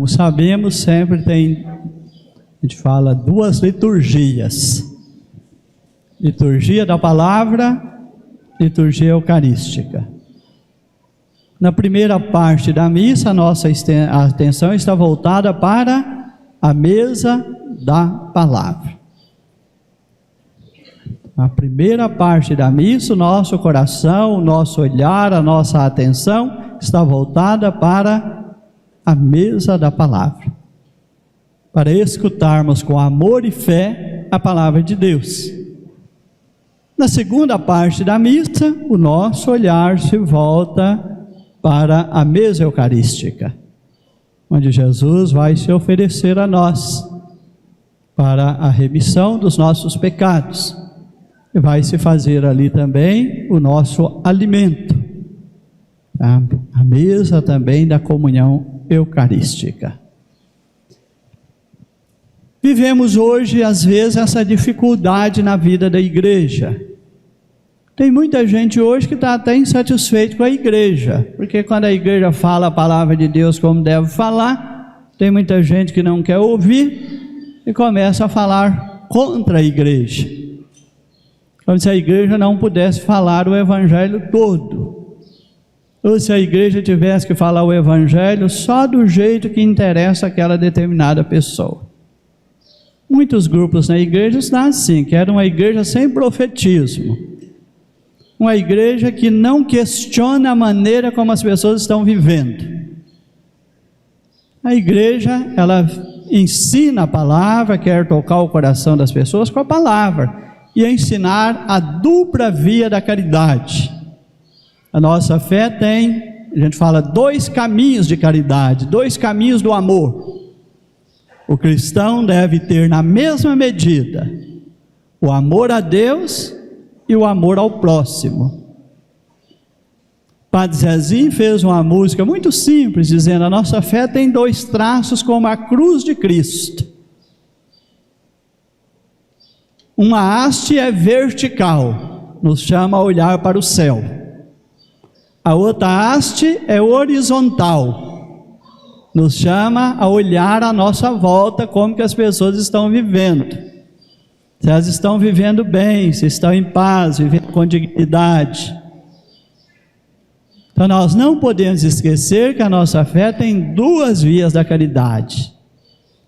como sabemos, sempre tem, a gente fala, duas liturgias. Liturgia da palavra, liturgia eucarística. Na primeira parte da missa, a nossa atenção está voltada para a mesa da palavra. Na primeira parte da missa, o nosso coração, o nosso olhar, a nossa atenção está voltada para a mesa da palavra, para escutarmos com amor e fé a palavra de Deus. Na segunda parte da missa, o nosso olhar se volta para a mesa eucarística, onde Jesus vai se oferecer a nós para a remissão dos nossos pecados. E vai se fazer ali também o nosso alimento, tá? A mesa também da comunhão eucarística. Vivemos hoje, às vezes, essa dificuldade na vida da igreja. Tem muita gente hoje que está até insatisfeito com a igreja, porque quando a igreja fala a palavra de Deus como deve falar, tem muita gente que não quer ouvir e começa a falar contra a igreja, como se a igreja não pudesse falar o evangelho todo, ou se a igreja tivesse que falar o evangelho só do jeito que interessa aquela determinada pessoa. Muitos grupos na igreja estão assim, que era uma igreja sem profetismo, uma igreja que não questiona a maneira como as pessoas estão vivendo. A igreja, ela ensina a palavra, quer tocar o coração das pessoas com a palavra, e ensinar a dupla via da caridade. A nossa fé tem, a gente fala, dois caminhos de caridade, dois caminhos do amor. O cristão deve ter na mesma medida o amor a Deus e o amor ao próximo. Padre Zezinho fez uma música muito simples, dizendo: a nossa fé tem dois traços como a cruz de Cristo. Uma haste é vertical, nos chama a olhar para o céu. A outra haste é horizontal, nos chama a olhar à nossa volta como que as pessoas estão vivendo. Se elas estão vivendo bem, se estão em paz, vivendo com dignidade. Então nós não podemos esquecer que a nossa fé tem duas vias da caridade.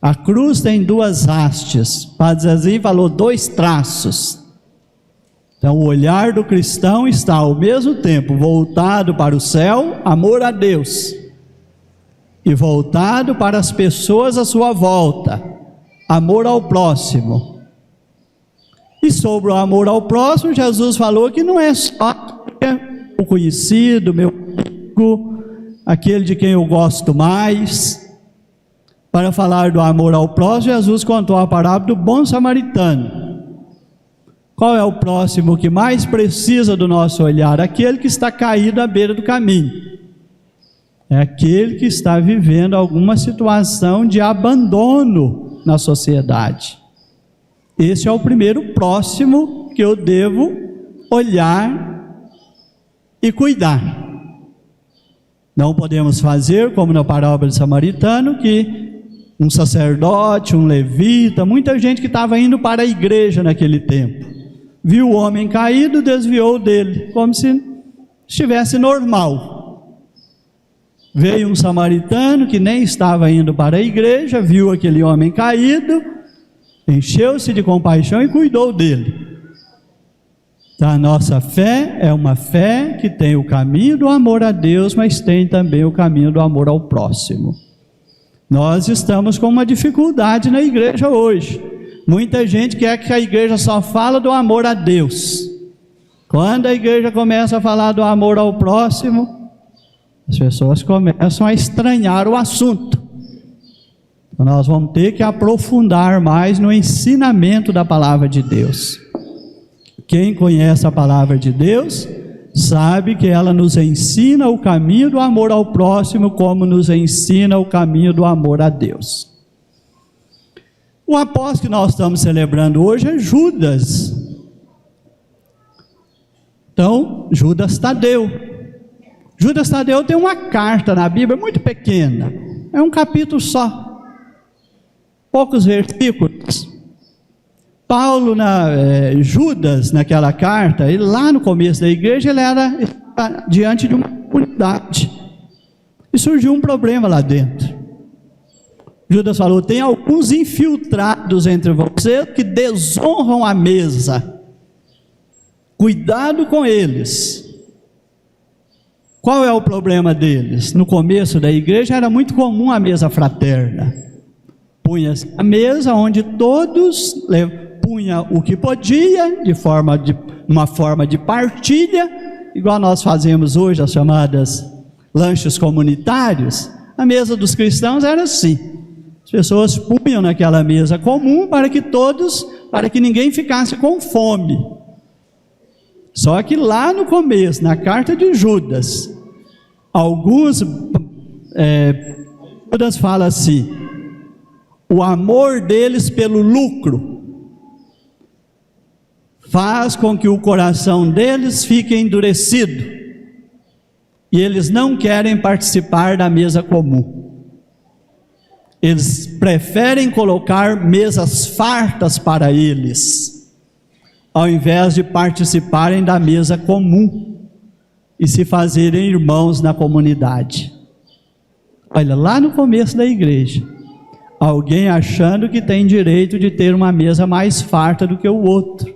A cruz tem duas hastes. Padre Zezinho falou dois traços. Então o olhar do cristão está ao mesmo tempo voltado para o céu, amor a Deus, e voltado para as pessoas à sua volta, amor ao próximo. E sobre o amor ao próximo, Jesus falou que não é só o conhecido, meu amigo, aquele de quem eu gosto mais. Para falar do amor ao próximo, Jesus contou a parábola do bom samaritano. Qual é o próximo que mais precisa do nosso olhar? Aquele que está caído à beira do caminho. É aquele que está vivendo alguma situação de abandono na sociedade. Esse é o primeiro próximo que eu devo olhar e cuidar. Não podemos fazer como na parábola do samaritano, que um sacerdote, um levita, muita gente que estava indo para a igreja naquele tempo, viu o homem caído, desviou dele, como se estivesse normal. Veio um samaritano que nem estava indo para a igreja, viu aquele homem caído, encheu-se de compaixão e cuidou dele. Então, a nossa fé é uma fé que tem o caminho do amor a Deus, mas tem também o caminho do amor ao próximo. Nós estamos com uma dificuldade na igreja hoje. Muita gente quer que a igreja só fala do amor a Deus. Quando a igreja começa a falar do amor ao próximo, as pessoas começam a estranhar o assunto. Então nós vamos ter que aprofundar mais no ensinamento da palavra de Deus. Quem conhece a palavra de Deus sabe que ela nos ensina o caminho do amor ao próximo, como nos ensina o caminho do amor a Deus. O apóstolo que nós estamos celebrando hoje é Judas. Então, Judas Tadeu. Judas Tadeu tem uma carta na Bíblia muito pequena, é um capítulo só, poucos versículos. Paulo, Judas, naquela carta, ele lá no começo da igreja, ele era diante de uma comunidade, e surgiu um problema lá dentro. Judas falou: tem alguns infiltrados entre vocês que desonram a mesa, cuidado com eles. Qual é o problema deles? No começo da igreja era muito comum a mesa fraterna, punha-se a mesa onde todos punha o que podia, uma forma de partilha, igual nós fazemos hoje, as chamadas lanches comunitários. A mesa dos cristãos era assim, as pessoas punham naquela mesa comum para que ninguém ficasse com fome. Só que lá no começo, na carta de Judas, Judas fala assim: o amor deles pelo lucro faz com que o coração deles fique endurecido, e eles não querem participar da mesa comum. Eles preferem colocar mesas fartas para eles, ao invés de participarem da mesa comum e se fazerem irmãos na comunidade. Olha, lá no começo da igreja, alguém achando que tem direito de ter uma mesa mais farta do que o outro.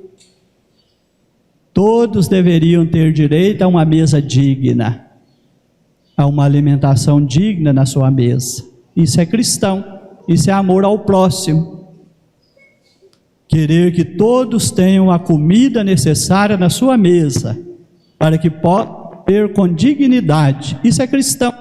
Todos deveriam ter direito a uma mesa digna, a uma alimentação digna na sua mesa. Isso é cristão, isso é amor ao próximo. Querer que todos tenham a comida necessária na sua mesa, para que possam ter com dignidade. Isso é cristão.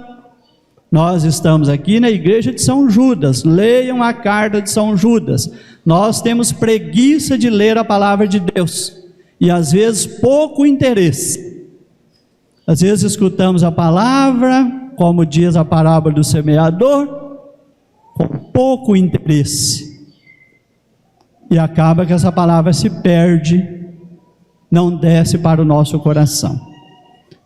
Nós estamos aqui na igreja de São Judas, leiam a carta de São Judas. Nós temos preguiça de ler a palavra de Deus, e às vezes pouco interesse. Às vezes escutamos a palavra, como diz a parábola do semeador, com pouco interesse, e acaba que essa palavra se perde, não desce para o nosso coração.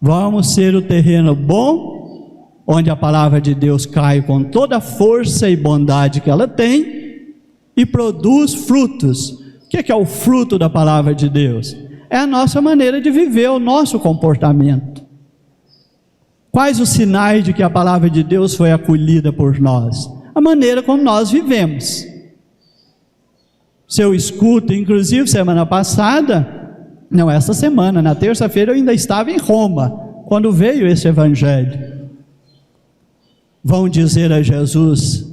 Vamos ser o terreno bom, onde a palavra de Deus cai com toda a força e bondade que ela tem, e produz frutos. O que é o fruto da palavra de Deus? É a nossa maneira de viver, o nosso comportamento. Quais os sinais de que a palavra de Deus foi acolhida por nós? A maneira como nós vivemos. Se eu escuto, inclusive semana passada, não, essa semana, na terça-feira eu ainda estava em Roma, quando veio esse evangelho. Vão dizer a Jesus: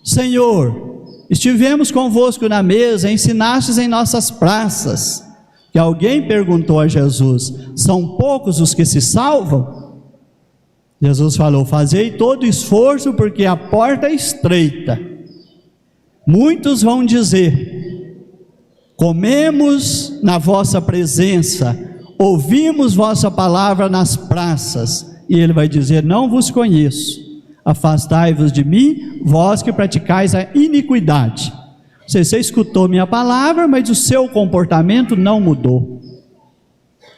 Senhor, estivemos convosco na mesa, ensinastes em nossas praças. Que alguém perguntou a Jesus: são poucos os que se salvam? Jesus falou: fazei todo esforço, porque a porta é estreita. Muitos vão dizer: comemos na vossa presença, ouvimos vossa palavra nas praças. E ele vai dizer: não vos conheço, afastai-vos de mim, vós que praticais a iniquidade. Você escutou minha palavra, mas o seu comportamento não mudou.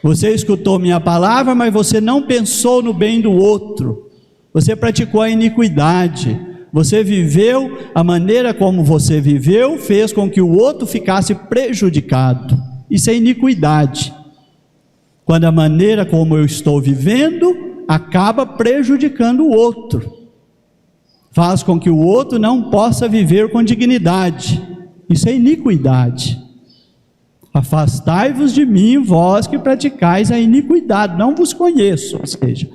Você escutou minha palavra, mas você não pensou no bem do outro. Você praticou a iniquidade. Você viveu, a maneira como você viveu fez com que o outro ficasse prejudicado. Isso é iniquidade. Quando a maneira como eu estou vivendo acaba prejudicando o outro, faz com que o outro não possa viver com dignidade. Isso é iniquidade. Afastai-vos de mim, vós que praticais a iniquidade, não vos conheço. Ou seja,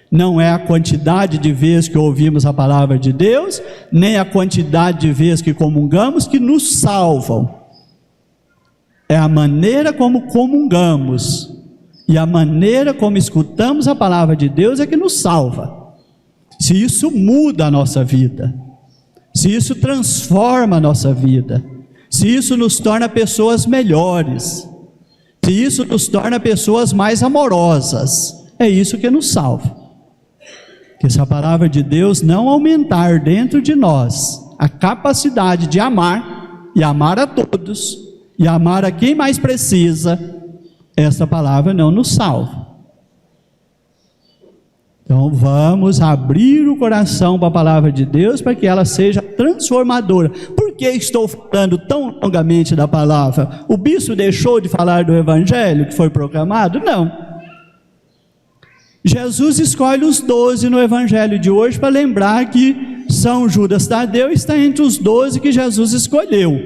não é a quantidade de vezes que ouvimos a palavra de Deus, nem a quantidade de vezes que comungamos que nos salvam. É a maneira como comungamos e a maneira como escutamos a palavra de Deus é que nos salva. Se isso muda a nossa vida, se isso transforma a nossa vida, se isso nos torna pessoas melhores, se isso nos torna pessoas mais amorosas, é isso que nos salva. Que se a palavra de Deus não aumentar dentro de nós a capacidade de amar, e amar a todos, e amar a quem mais precisa, essa palavra não nos salva. Então vamos abrir o coração para a palavra de Deus, para que ela seja transformadora. Por que estou falando tão longamente da palavra? O bispo deixou de falar do evangelho que foi proclamado? Não. Jesus escolhe os 12 no evangelho de hoje para lembrar que São Judas Tadeu está entre os 12 que Jesus escolheu.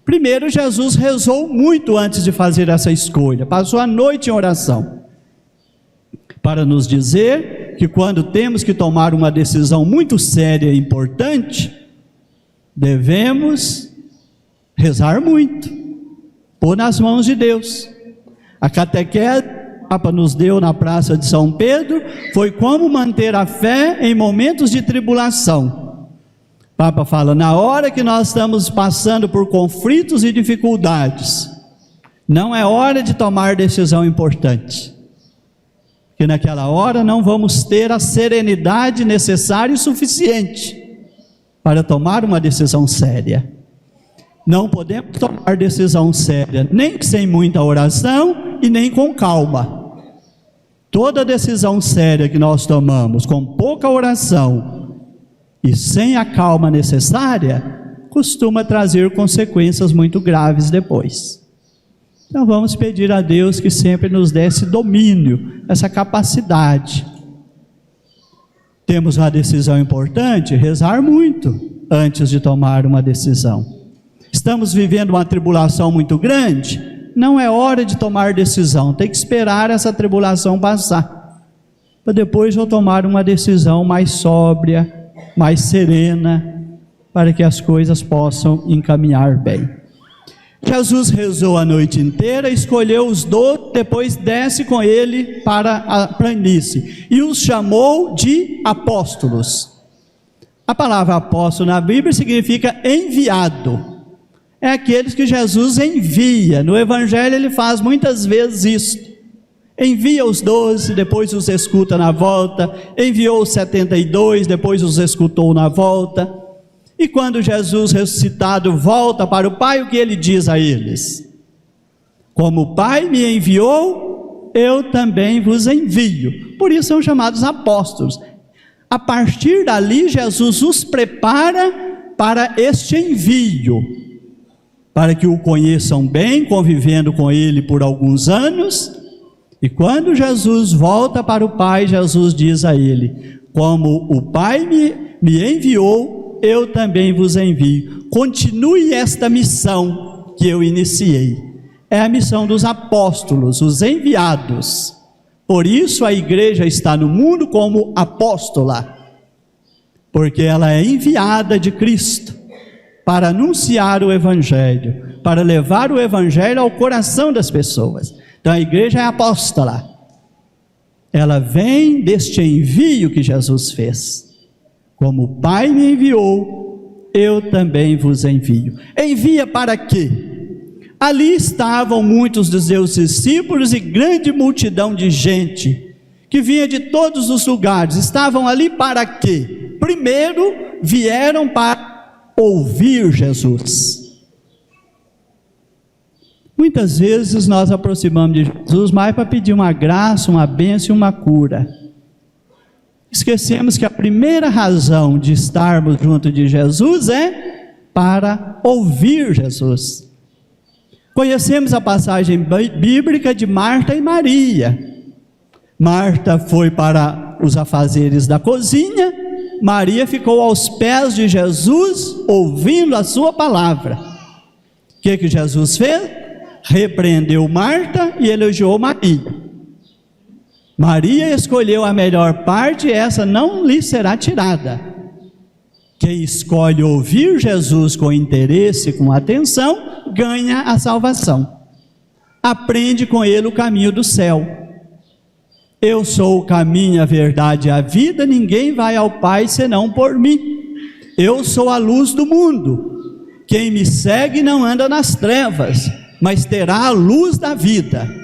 Primeiro, Jesus rezou muito antes de fazer essa escolha, passou a noite em oração, para nos dizer que quando temos que tomar uma decisão muito séria e importante, devemos rezar muito, pôr nas mãos de Deus. A catequese que o Papa nos deu na Praça de São Pedro foi como manter a fé em momentos de tribulação. O Papa fala, na hora que nós estamos passando por conflitos e dificuldades, não é hora de tomar decisão importante, que naquela hora não vamos ter a serenidade necessária e suficiente para tomar uma decisão séria. Não podemos tomar decisão séria, nem sem muita oração e nem com calma. Toda decisão séria que nós tomamos com pouca oração e sem a calma necessária, costuma trazer consequências muito graves depois. Então vamos pedir a Deus que sempre nos dê esse domínio, essa capacidade. Temos uma decisão importante, rezar muito antes de tomar uma decisão. Estamos vivendo uma tribulação muito grande, não é hora de tomar decisão, tem que esperar essa tribulação passar, para depois eu tomar uma decisão mais sóbria, mais serena, para que as coisas possam encaminhar bem. Jesus rezou a noite inteira, escolheu os 12, depois desce com ele para a planície, e os chamou de apóstolos. A palavra apóstolo na Bíblia significa enviado, é aqueles que Jesus envia. No Evangelho ele faz muitas vezes isso, envia os 12, depois os escuta na volta, enviou os 72, depois os escutou na volta. E quando Jesus ressuscitado volta para o Pai, o que ele diz a eles? Como o Pai me enviou, eu também vos envio. Por isso são chamados apóstolos. A partir dali, Jesus os prepara para este envio, para que o conheçam bem, convivendo com ele por alguns anos. E quando Jesus volta para o Pai, Jesus diz a ele: como o Pai me enviou, eu também vos envio. Continue esta missão que eu iniciei. É a missão dos apóstolos, os enviados. Por isso a igreja está no mundo como apóstola, porque ela é enviada de Cristo para anunciar o Evangelho, para levar o Evangelho ao coração das pessoas. Então a igreja é apóstola, ela vem deste envio que Jesus fez. Como o Pai me enviou, eu também vos envio. Envia para quê? Ali estavam muitos dos seus discípulos e grande multidão de gente, que vinha de todos os lugares. Estavam ali para quê? Primeiro, vieram para ouvir Jesus. Muitas vezes nós aproximamos de Jesus mais para pedir uma graça, uma bênção e uma cura. Esquecemos que a primeira razão de estarmos junto de Jesus é para ouvir Jesus. Conhecemos a passagem bíblica de Marta e Maria. Marta foi para os afazeres da cozinha, Maria ficou aos pés de Jesus, ouvindo a sua palavra. O que Jesus fez? Repreendeu Marta e elogiou Maria. Maria escolheu a melhor parte e essa não lhe será tirada. Quem escolhe ouvir Jesus com interesse, com atenção, ganha a salvação. Aprende com ele o caminho do céu. Eu sou o caminho, a verdade e a vida, ninguém vai ao Pai senão por mim. Eu sou a luz do mundo. Quem me segue não anda nas trevas, mas terá a luz da vida.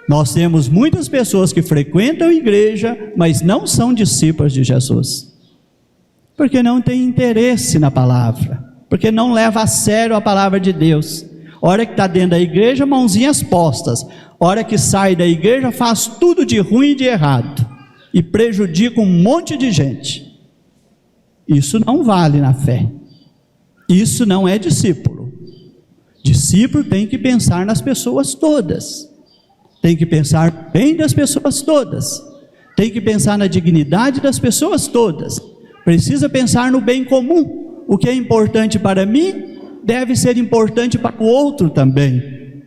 Nós temos muitas pessoas que frequentam a igreja, mas não são discípulos de Jesus, porque não tem interesse na palavra, porque não leva a sério a palavra de Deus. Hora que está dentro da igreja, mãozinhas postas. Hora que sai da igreja, faz tudo de ruim e de errado. e prejudica um monte de gente. Isso não vale na fé. Isso não é discípulo. Discípulo tem que pensar nas pessoas todas. Tem que pensar bem das pessoas todas. Tem que pensar na dignidade das pessoas todas. Precisa pensar no bem comum. O que é importante para mim deve ser importante para o outro também.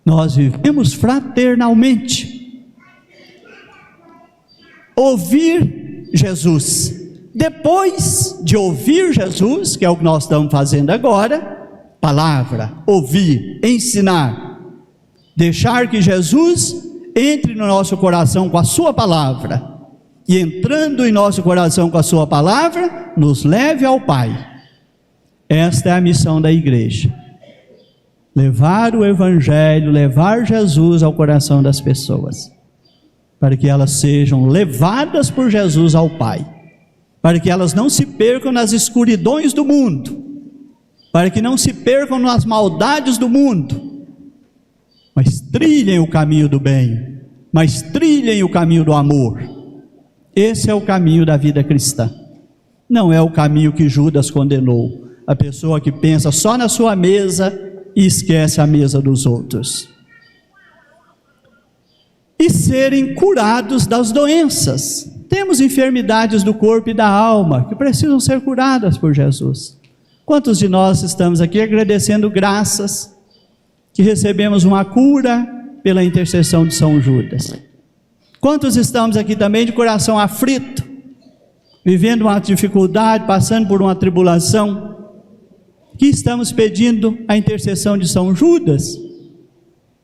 Nós vivemos fraternalmente. Ouvir Jesus. Depois de ouvir Jesus, que é o que nós estamos fazendo agora, palavra, ouvir, ensinar, deixar que Jesus entre no nosso coração com a sua palavra, e entrando em nosso coração com a sua palavra, nos leve ao Pai. Esta é a missão da igreja. Levar o Evangelho, levar Jesus ao coração das pessoas, para que elas sejam levadas por Jesus ao Pai, para que elas não se percam nas escuridões do mundo, para que não se percam nas maldades do mundo, mas trilhem o caminho do bem, mas trilhem o caminho do amor. Esse é o caminho da vida cristã. Não é o caminho que Judas condenou, a pessoa que pensa só na sua mesa e esquece a mesa dos outros. E serem curados das doenças. Temos enfermidades do corpo e da alma que precisam ser curadas por Jesus. Quantos de nós estamos aqui agradecendo graças que recebemos uma cura pela intercessão de São Judas? Quantos estamos aqui também de coração aflito, vivendo uma dificuldade, passando por uma tribulação, que estamos pedindo a intercessão de São Judas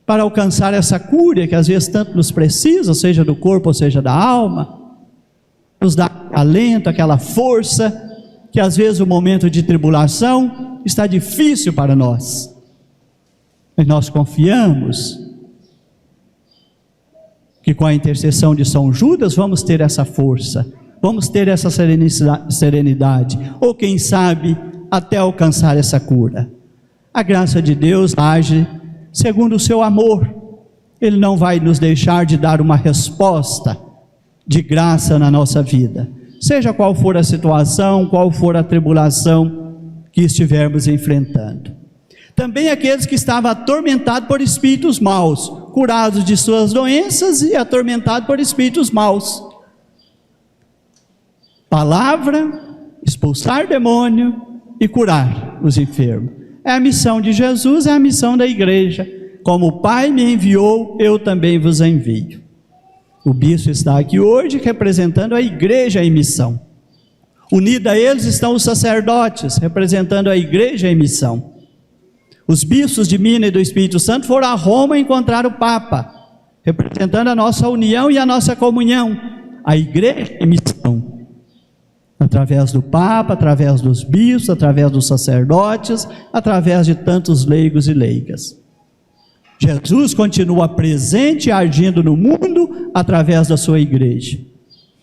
para alcançar essa cura que às vezes tanto nos precisa, seja do corpo ou seja da alma, nos dá alento, aquela força, que às vezes o momento de tribulação está difícil para nós, mas nós confiamos que com a intercessão de São Judas vamos ter essa força, vamos ter essa serenidade, ou quem sabe até alcançar essa cura. A graça de Deus age segundo o seu amor. Ele não vai nos deixar de dar uma resposta de graça na nossa vida, seja qual for a situação, qual for a tribulação que estivermos enfrentando. Também aqueles que estavam atormentados por espíritos maus, curados de suas doenças e atormentados por espíritos maus. Palavra, expulsar demônio e curar os enfermos. É a missão de Jesus, é a missão da igreja. Como o Pai me enviou, eu também vos envio. O bispo está aqui hoje representando a igreja em missão. Unido a eles estão os sacerdotes, representando a igreja em missão. Os bispos de Minas e do Espírito Santo foram a Roma encontrar o Papa, representando a nossa união e a nossa comunhão. A igreja em missão. Através do Papa, através dos bispos, através dos sacerdotes, através de tantos leigos e leigas. Jesus continua presente e agindo no mundo através da sua igreja.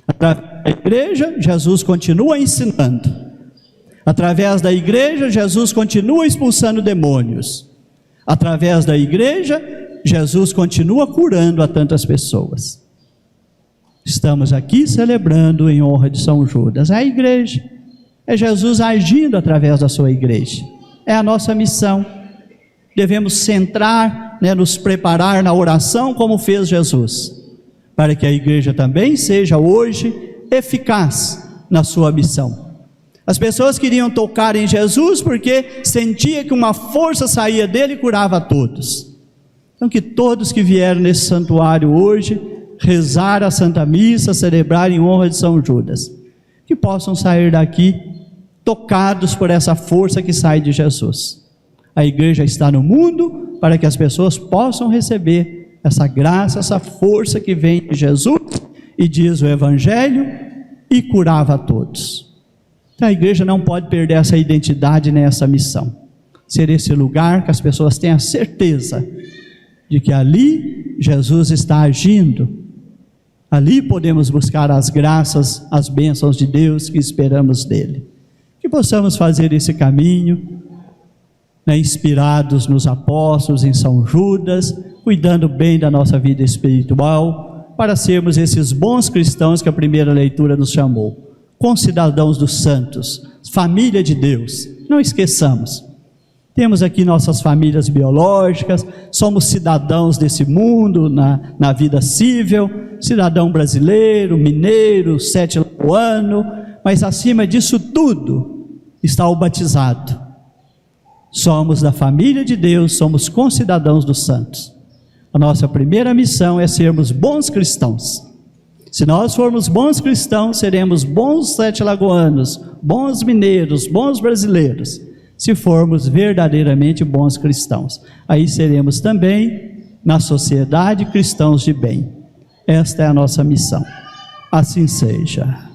Através da igreja, Jesus continua ensinando. Através da igreja, Jesus continua expulsando demônios. Através da igreja, Jesus continua curando a tantas pessoas. Estamos aqui celebrando em honra de São Judas. É a igreja, é Jesus agindo através da sua igreja. É a nossa missão. Devemos centrar, nos preparar na oração como fez Jesus, para que a igreja também seja hoje eficaz na sua missão. As pessoas queriam tocar em Jesus porque sentia que uma força saía dele e curava a todos. Então que todos que vieram nesse santuário hoje, rezar a Santa Missa, celebrar em honra de São Judas, que possam sair daqui tocados por essa força que sai de Jesus. A igreja está no mundo para que as pessoas possam receber essa graça, essa força que vem de Jesus, e diz o Evangelho, e curava a todos. Então a igreja não pode perder essa identidade nessa missão, ser esse lugar que as pessoas tenham certeza de que ali Jesus está agindo, ali podemos buscar as graças, as bênçãos de Deus que esperamos dele. Que possamos fazer esse caminho, inspirados nos apóstolos, em São Judas, cuidando bem da nossa vida espiritual, para sermos esses bons cristãos que a primeira leitura nos chamou, concidadãos dos santos, família de Deus. Não esqueçamos, temos aqui nossas famílias biológicas, somos cidadãos desse mundo, na vida cível, cidadão brasileiro, mineiro, sete-lagoano, mas acima disso tudo está o batizado. Somos da família de Deus, somos concidadãos dos santos. A nossa primeira missão é sermos bons cristãos. Se nós formos bons cristãos, seremos bons sete-lagoanos, bons mineiros, bons brasileiros. Se formos verdadeiramente bons cristãos, aí seremos também, na sociedade, cristãos de bem. Esta é a nossa missão. Assim seja.